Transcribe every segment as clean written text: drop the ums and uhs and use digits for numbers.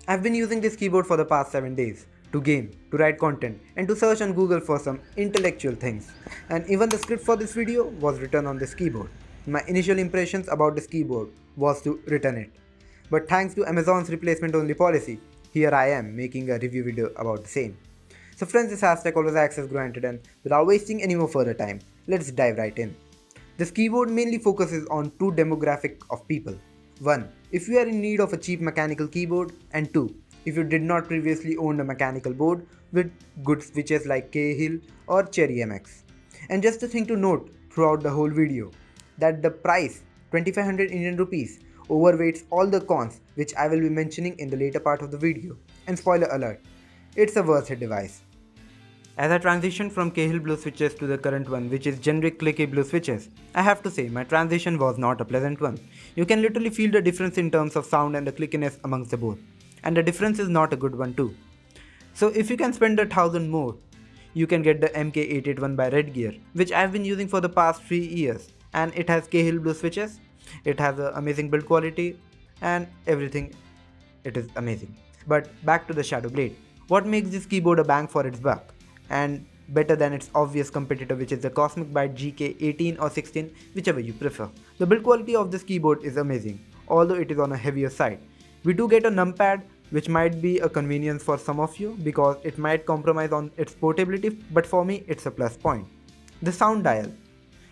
I've been using this keyboard for the past 7 days to game, to write content, and to search on Google for some intellectual things. And even the script for this video was written on this keyboard. My initial impressions about this keyboard was to return it. But thanks to Amazon's replacement only policy, here I am making a review video about the same. So friends, this hashtag always access granted, and without wasting any more further time, let's dive right in. This keyboard mainly focuses on two demographic of people. 1. If you are in need of a cheap mechanical keyboard, and 2. If you did not previously own a mechanical board with good switches like Cahill or Cherry MX. And just a thing to note throughout the whole video, that the price 2500 Indian rupees overweights all the cons which I will be mentioning in the later part of the video. And spoiler alert, it's a worth it device. As I transitioned from Cahill blue switches to the current one, which is generic clicky blue switches, I have to say my transition was not a pleasant one. You can literally feel the difference in terms of sound and the clickiness amongst the both. And the difference is not a good one too. So if you can spend 1,000 more, you can get the MK881 by Redgear, which I've been using for the past 3 years, and it has Cahill blue switches, it has an amazing build quality, and everything, it is amazing. But back to the Shadow Blade. What makes this keyboard a bang for its buck? And better than its obvious competitor, which is the Cosmic Byte GK18 or 16, whichever you prefer. The build quality of this keyboard is amazing, although it is on a heavier side. We do get a numpad, which might be a convenience for some of you because it might compromise on its portability, but for me it's a plus point. The sound dial.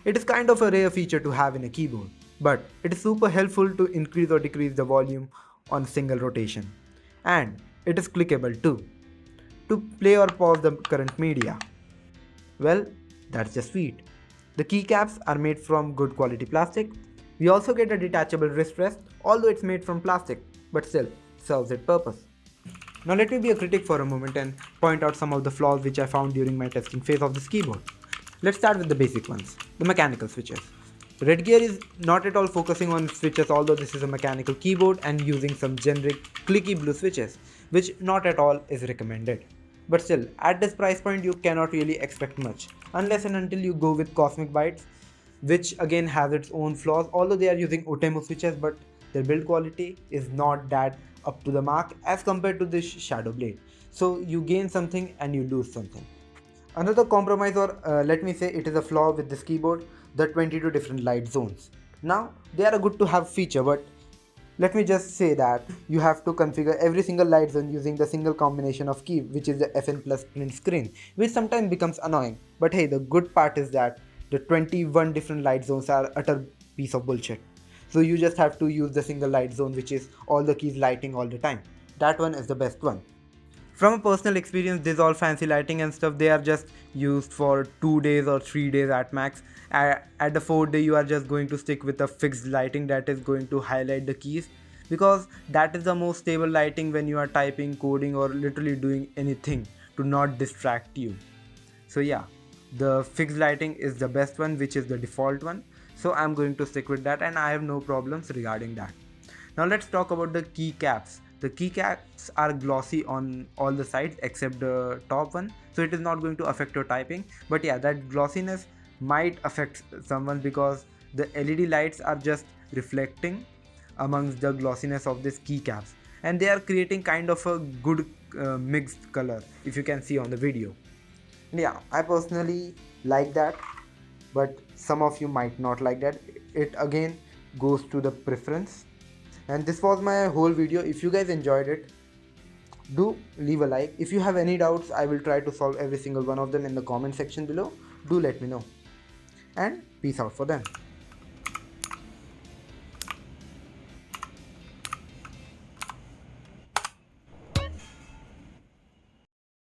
It is kind of a rare feature to have in a keyboard, but it is super helpful to increase or decrease the volume on single rotation. And it is clickable too, to play or pause the current media. Well, that's just sweet. The keycaps are made from good quality plastic. We also get a detachable wrist rest, although it's made from plastic, but still serves its purpose. Now let me be a critic for a moment and point out some of the flaws which I found during my testing phase of this keyboard. Let's start with the basic ones, the mechanical switches. Redgear is not at all focusing on switches, although this is a mechanical keyboard and using some generic clicky blue switches, which not at all is recommended. But still, at this price point you cannot really expect much, unless and until you go with Cosmic Bytes, which again has its own flaws, although they are using Otemu switches, but their build quality is not that up to the mark as compared to this Shadow Blade. So you gain something and you lose something. Another compromise, or let me say it is a flaw with this keyboard, the 22 different light zones. Now they are a good to have feature, but let me just say that you have to configure every single light zone using the single combination of key, which is the FN plus print screen, which sometimes becomes annoying. But hey, the good part is that the 21 different light zones are utter piece of bullshit. So you just have to use the single light zone, which is all the keys lighting all the time. That one is the best one. From a personal experience, this all fancy lighting and stuff, they are just used for 2 days or 3 days at max. At the 4th day, you are just going to stick with a fixed lighting that is going to highlight the keys, because that is the most stable lighting when you are typing, coding, or literally doing anything to not distract you. So yeah, the fixed lighting is the best one, which is the default one. So I'm going to stick with that and I have no problems regarding that. Now let's talk about the keycaps. The keycaps are glossy on all the sides except the top one, so it is not going to affect your typing. But yeah, that glossiness might affect someone because the LED lights are just reflecting amongst the glossiness of these keycaps, and they are creating kind of a good mixed color, if you can see on the video. And yeah, I personally like that, but some of you might not like that. It again goes to the preference. And this was my whole video. If you guys enjoyed it, do leave a like. If you have any doubts, I will try to solve every single one of them in the comment section below. Do let me know, and peace out for them.